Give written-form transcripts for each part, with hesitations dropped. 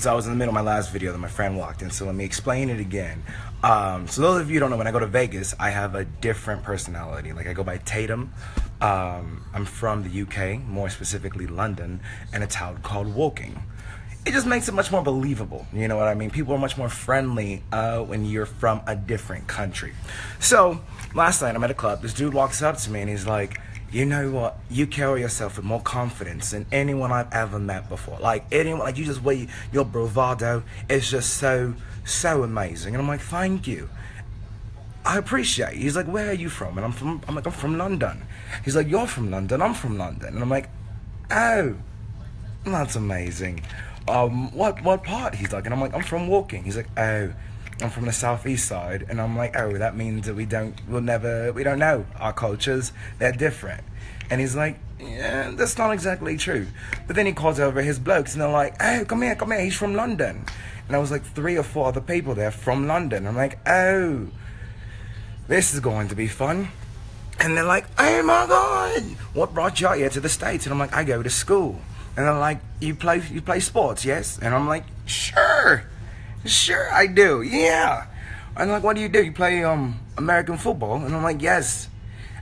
So I was in the middle of my last video that my friend walked in, so let me explain it again. So those of you who don't know, when I go to Vegas, I have a different personality. Like, I go by Tatum. I'm from the UK, more specifically London, and a town called Woking. It just makes it much more believable, you know what I mean? People are much more friendly when you're from a different country. So, last night I'm at a club, this dude walks up to me and he's like, you know what, you carry yourself with more confidence than anyone I've ever met before. Like, anyone, like, you just wear your bravado, it's just so amazing. And I'm like, thank you. I appreciate it. He's like, where are you from? And I'm like, I'm from London. He's like, you're from London, I'm from London. And I'm like, oh, that's amazing. What part? He's like, and I'm like, I'm from Woking. He's like, oh, I'm from the southeast side. And I'm like, oh, that means that we don't know our cultures, they're different. And he's like, yeah, that's not exactly true. But then he calls over his blokes and they're like, oh, come here, he's from London. And I was like 3 or 4 other people there from London. I'm like, oh, this is going to be fun. And they're like, oh my God, what brought you out here to the States? And I'm like, I go to school. And they're like, you play sports, yes? And I'm like, sure I do, yeah. And they're like, what do? You play American football? And I'm like, yes.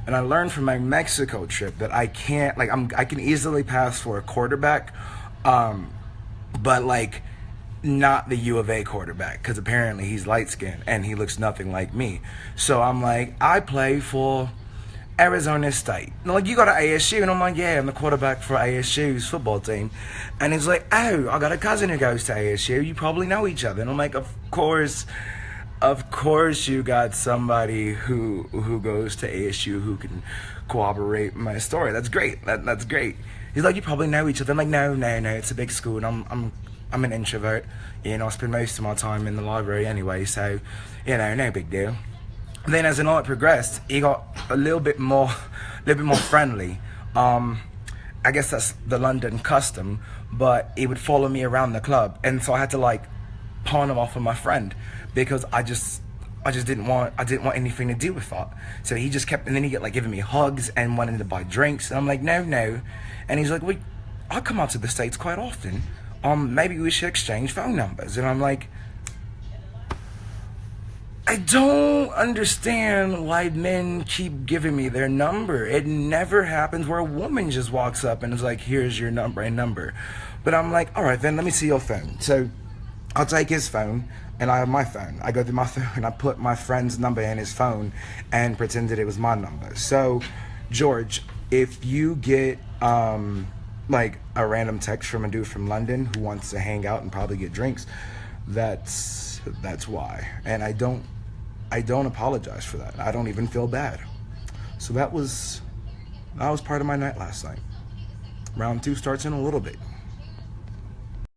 And I learned from my Mexico trip that I can't, like, I can easily pass for a quarterback, but like not the U of A quarterback, because apparently he's light skinned and he looks nothing like me. So I'm like, I play for Arizona State. And like, you go to ASU? And I'm like, yeah, I'm the quarterback for ASU's football team. And he's like, oh, I got a cousin who goes to ASU. You probably know each other. And I'm like, of course you got somebody who goes to ASU who can corroborate my story. That's great. That's great. He's like, you probably know each other. I'm like, no, it's a big school, and I'm an introvert. You know, I spend most of my time in the library anyway, so, you know, no big deal. And then as the night progressed, he got a little bit more friendly. I guess that's the London custom, but he would follow me around the club, and so I had to like pawn him off of my friend because I just didn't want anything to do with that. So he just kept, and then he get like giving me hugs and wanting to buy drinks, and I'm like, no. And he's like, well, I come out to the States quite often. Maybe we should exchange phone numbers. And I'm like, I don't understand why men keep giving me their number. It never happens where a woman just walks up and is like, here's your number. But I'm like, all right, then let me see your phone. So I'll take his phone and I have my phone. I go through my phone and I put my friend's number in his phone and pretended it was my number. So, George, if you get like a random text from a dude from London who wants to hang out and probably get drinks, that's why. And I don't apologize for that. I don't even feel bad. So that was part of my night last night. Round 2 starts in a little bit.